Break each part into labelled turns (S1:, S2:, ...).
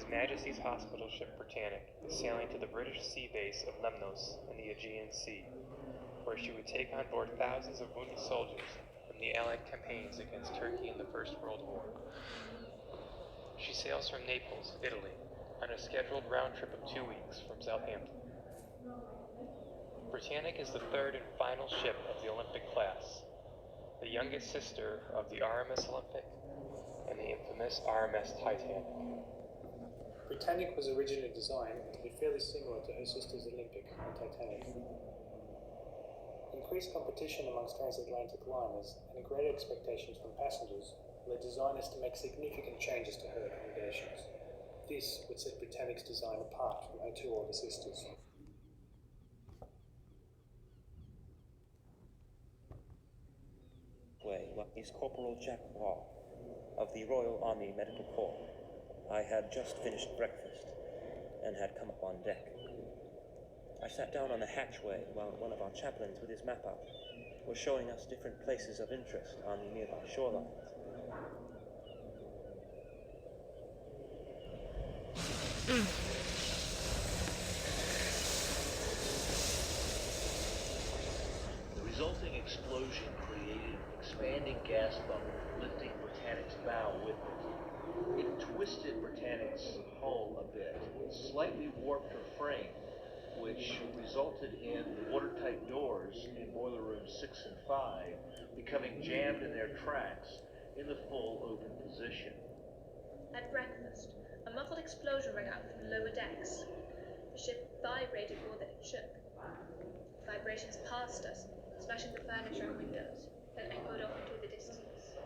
S1: Majesty's hospital ship Britannic is sailing to the British sea base of Lemnos in the Aegean Sea, where she would take on board thousands of wounded soldiers from the Allied campaigns against Turkey in the First World War. She sails from Naples, Italy, on a scheduled round trip of 2 weeks from Southampton. Britannic is the third and final ship of the Olympic class, the youngest sister of the RMS Olympic and the infamous RMS Titanic.
S2: Britannic was originally designed to be fairly similar to her sisters Olympic and Titanic. Increased competition amongst transatlantic liners and greater expectations from passengers led designers to make significant changes to her accommodations. This would set Britannic's design apart from her two older sisters.
S3: Is Corporal Jack Raw of the Royal Army Medical Corps. I had just finished breakfast and had come up on deck. I sat down on the hatchway while one of our chaplains with his map out was showing us different places of interest on the nearby shorelines.
S4: The resulting explosion created an expanding gas bubble, lifting Britannic's bow with it. It twisted Britannic's hull a bit, slightly warped her frame, which resulted in the watertight doors in boiler rooms 6 and 5 becoming jammed in their tracks in the full open position.
S5: At breakfast, a muffled explosion rang out from the lower decks. The ship vibrated more than it shook. Vibrations passed us, smashing the furniture and windows, then echoed off into the distance.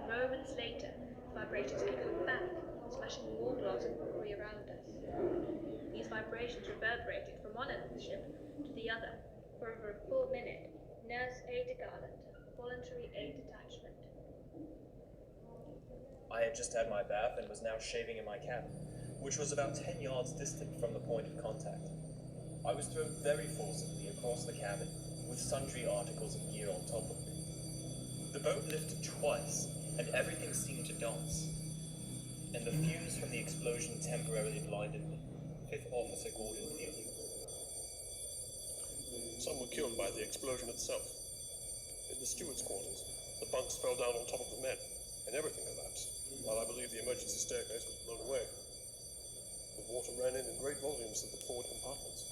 S5: Moments later, the vibrations echoed back, smashing the wall glass and crockery around us. These vibrations reverberated from one end of the ship to the other for over a full minute. Nurse Ada Garland, Voluntary Aid Detachment.
S6: I had just had my bath and was now shaving in my cabin, which was about 10 yards distant from the point of contact. I was thrown very forcibly across the cabin, with sundry articles of gear on top of me. The boat lifted twice, and everything seemed to dance. And the fumes from the explosion temporarily blinded me. Fifth Officer Gordon Fielding.
S7: Some were killed by the explosion itself. In the steward's quarters, the bunks fell down on top of the men, and everything collapsed, while I believe the emergency staircase was blown away. The water ran in great volumes of the forward compartments.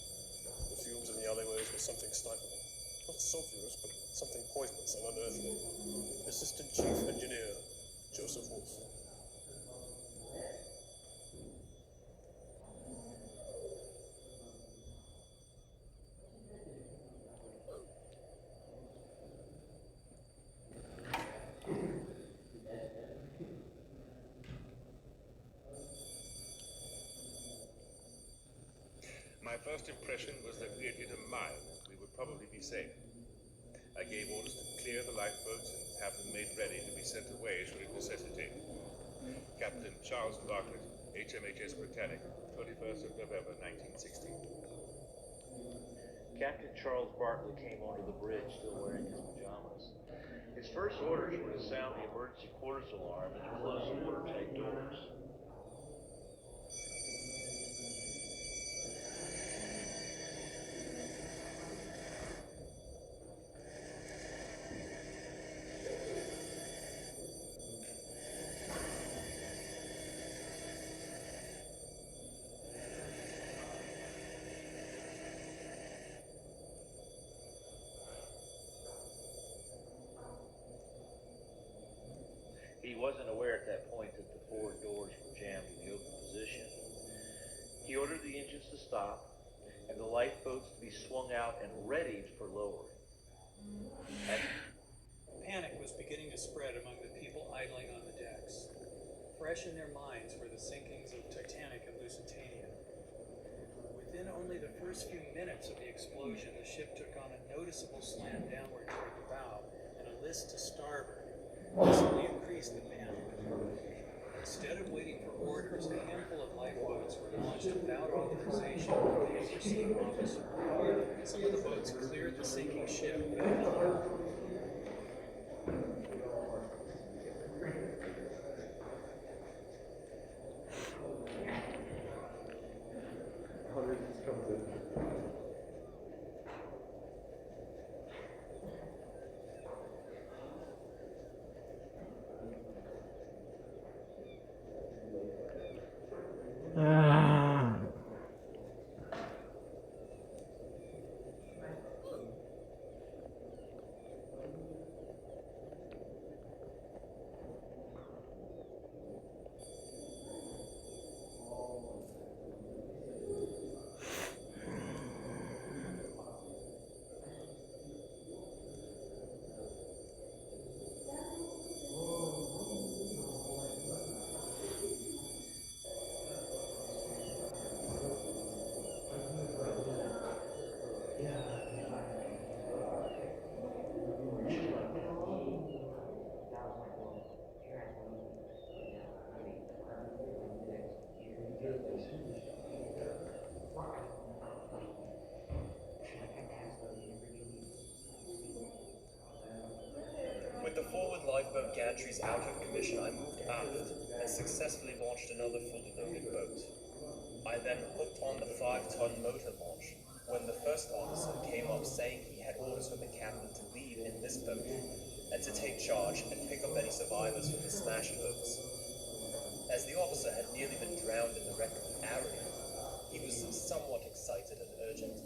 S7: The fumes in the alleyways were something stifling. Not sulphurous, but something poisonous and unearthly. Assistant Chief Engineer, Joseph Wolfe.
S8: My first impression was that we had hit a mine and we would probably be safe. I gave orders to clear the lifeboats and have them made ready to be sent away should it necessitate. Captain Charles Bartlett, HMHS Britannic, 21st of November, 1960.
S4: Captain Charles Bartlett came onto the bridge still wearing his pajamas. His first orders were to sound the emergency quarters alarm and to close the watertight doors. He wasn't aware at that point that the forward doors were jammed in the open position. He ordered the engines to stop and the lifeboats to be swung out and readied for lowering.
S2: Panic was beginning to spread among the people idling on the decks. Fresh in their minds were the sinkings of Titanic and Lusitania. Within only the first few minutes of the explosion, the ship took on a noticeable slant downward toward the bow and a list to starboard. This only increased the panic. Instead of waiting for orders, a handful of lifeboats were launched without authorization from the overseeing officer. Some of the boats cleared the sinking ship without alarm.
S6: lifeboat gantries out of commission, I moved aft and successfully launched another fully loaded boat. I then hooked on the 5-ton motor launch when the first officer came up saying he had orders from the captain to leave in this boat and to take charge and pick up any survivors from the smashed boats. As the officer had nearly been drowned in the wreck of the Ariel, he was somewhat excited and urgent.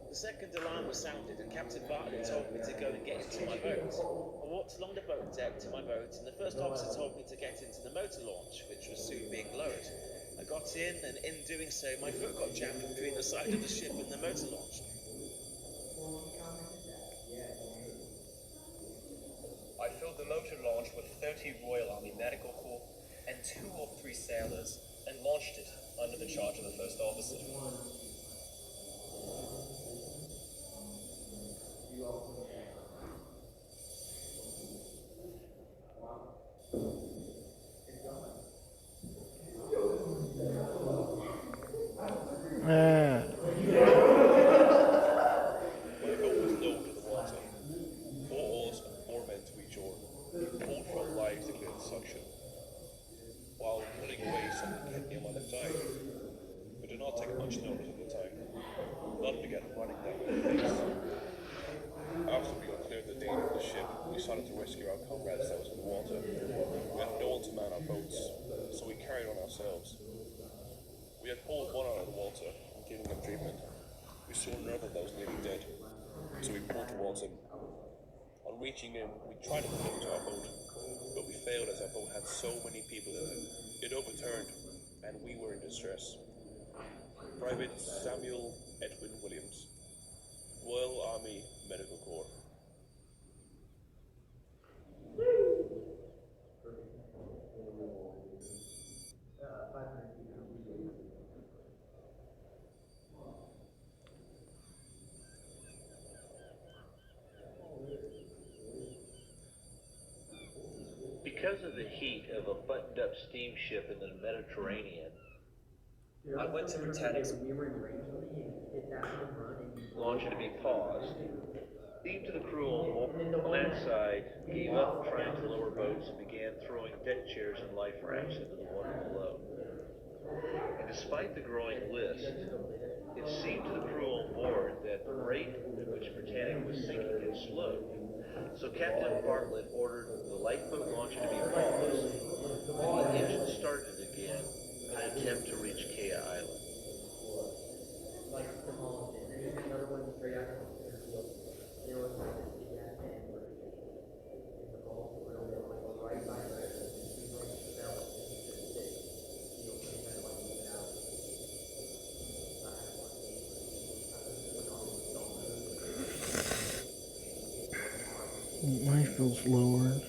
S9: The second alarm was sounded and Captain Bartlett told me to go and get into my boat. I walked along the boat deck to my boat and the first officer told me to get into the motor launch, which was soon being lowered. I got in and in doing so my foot got jammed between the side of the ship and the motor launch.
S6: I filled the motor launch with 30 Royal Army Medical Corps and 2 or 3 sailors and launched it under the charge of the first officer.
S7: When the boat was low to the water, 4 oars and 4 men to each oar, we pulled for our lives to clear the suction. While pulling away, something hit me on my left eye. We did not take much notice at the time. Blood began running down my face. After we got clear of the danger of the ship, we started to rescue our comrades that was in the water. We had no one to man our boats, so we carried on ourselves. We had pulled one out of the water and given him treatment. We saw another that was nearly dead, so we pulled towards him. On reaching him, we tried to pull him to our boat, but we failed as our boat had so many people in it. It overturned, and we were in distress. Private Samuel Edwin Williams, Royal Army Medical Corps.
S4: Because of the heat of a buttoned-up steamship in the Mediterranean,
S6: I went to Britannic's
S4: launch to be paused. Steam to the crew on that side gave up trying to lower boats and began throwing deck chairs and life rafts into the water below. And despite the growing list, it seemed to the crew on board that the rate at which Britannic was sinking had slowed. So Captain Bartlett ordered the lifeboat launch to be paused, and the engine started again in an attempt to reach Kea Island.
S10: My feels lowered.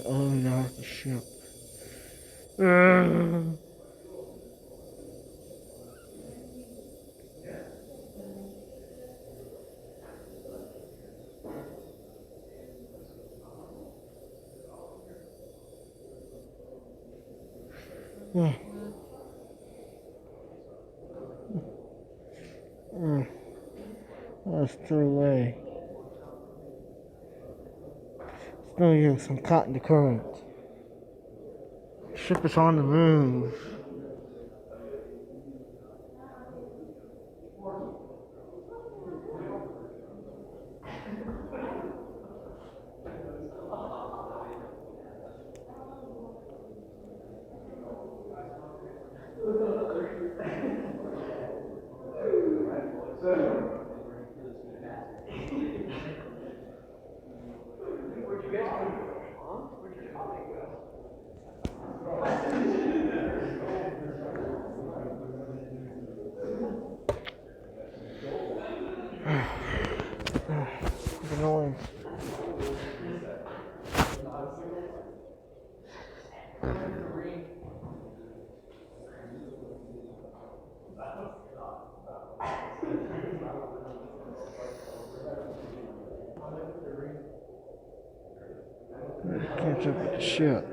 S10: Oh, now the ship. That's too late. Still use some cotton to current. Ship is on the move. Annoying. trip of the ship.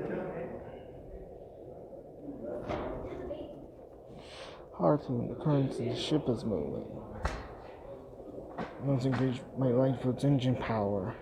S10: Hard to the currents of the ship is moving. Once engaged, might light for its engine power.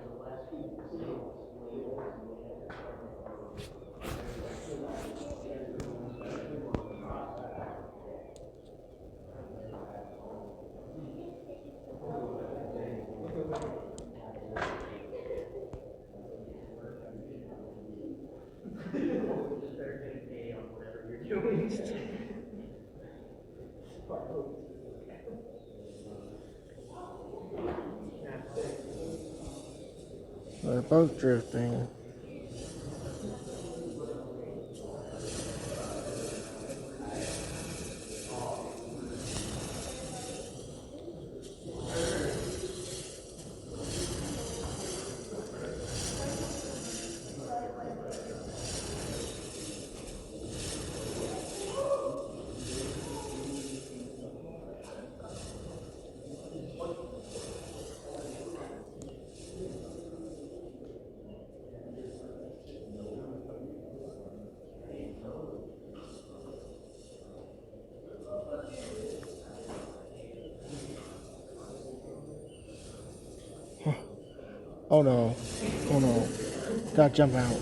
S10: They're both drifting. Oh no. Oh no. Gotta jump out.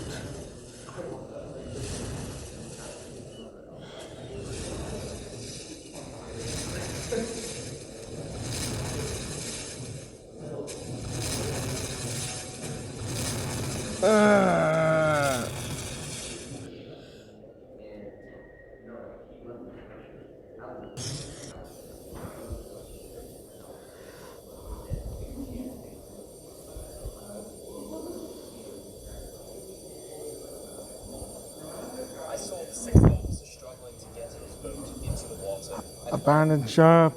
S6: I saw the sixth officer struggling to get his boat into the water.
S10: Abandoned ship.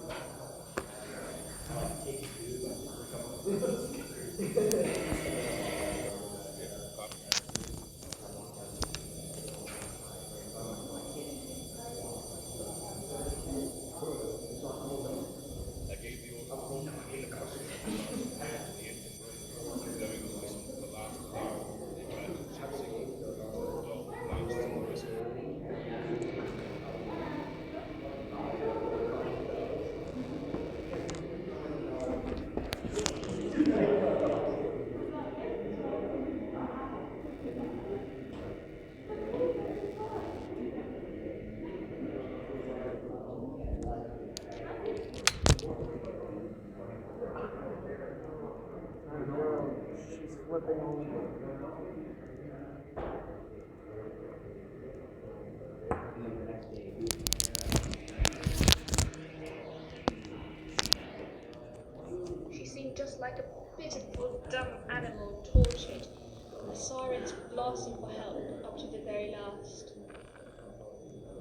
S8: I gave the order to begin the engine room, knowing that this was the last hour of the abandoned ship sinking. Long blasts of the whistle.
S5: She seemed just like a pitiful, dumb animal tortured, the sirens blasting for help up to the very last.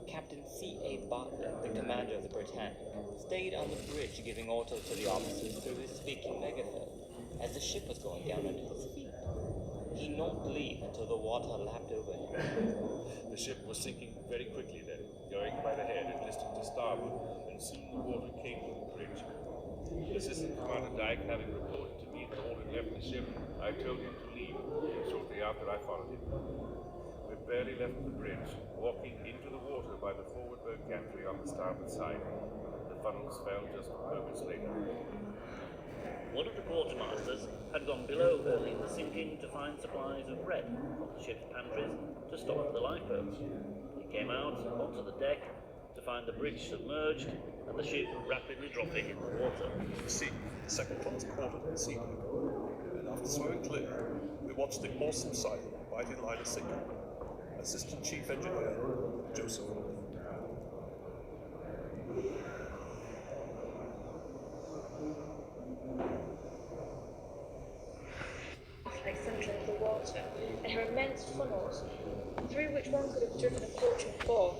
S11: Captain C.A. Bartlett, the commander of the Britannic, stayed on the bridge giving orders to the officers through his speaking megaphone as the ship was going down under his feet. He not leave until the water lapped over him.
S8: The ship was sinking very quickly then, going by the head and listing to starboard, and soon the water came to the bridge. Assistant Commander Dyke having reported to me that all had left the ship, I told him to leave, and shortly after I followed him. We barely left the bridge, walking into the water by the forward boat gantry on the starboard side. The funnels fell just moments later.
S12: One of the quartermasters had gone below early in the sinking to find supplies of bread from the ship's pantries to stock the lifeboats. He came out onto the deck to find the bridge submerged and the ship rapidly dropping in the water.
S7: You see, the second class quartered in the sea deck, and after swimming clear, we watched the awesome sight right in line of sinking. Assistant Chief Engineer, Joseph.
S5: Like centre of the water, and her immense funnels, through which one could have driven a coach and four,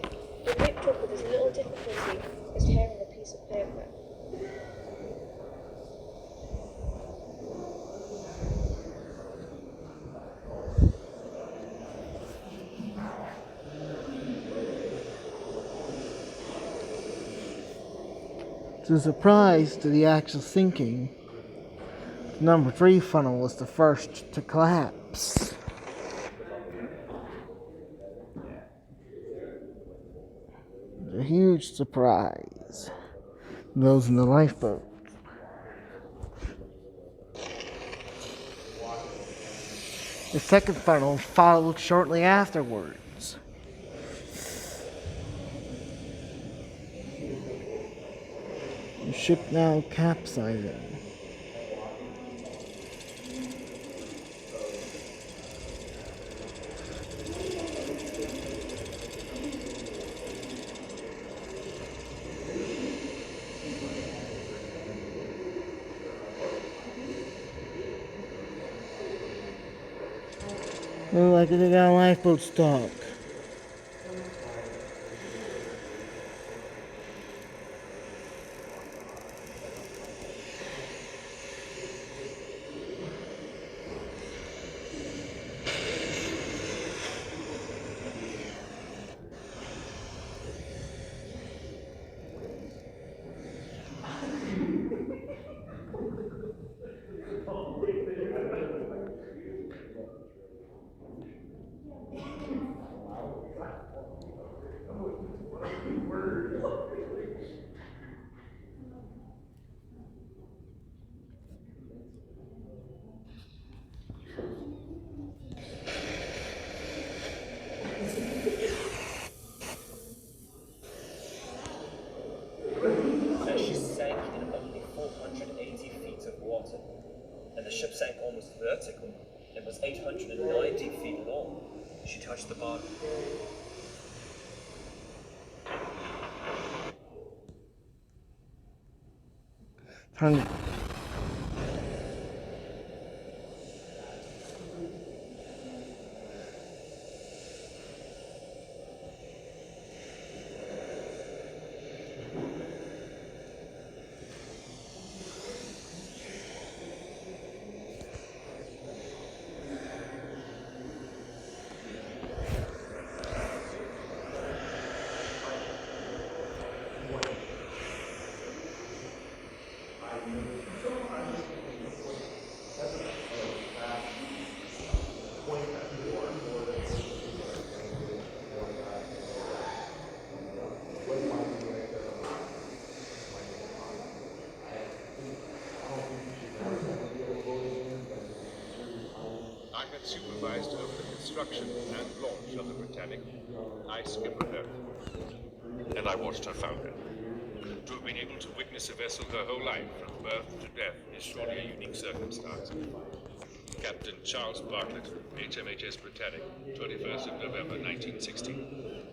S5: were ripped up with as little difficulty as tearing a piece of paper.
S10: To the surprise to the actual sinking, number 3 funnel was the first to collapse. huge surprise. Those in the lifeboat. The second funnel followed shortly afterwards. The ship now capsizing. Look like they got a lifeboat stuck.
S6: And she sank in only 480 feet of water. And the ship sank almost vertically. It was 890 feet long. She touched the bottom.
S10: Time
S8: I had supervised over the construction and launch of the Britannic. I skippered her. And I watched her founder. To have been able to witness a vessel her whole life, from birth to death, is surely a unique circumstance. Captain Charles Bartlett, HMHS Britannic, 21st of November 1960.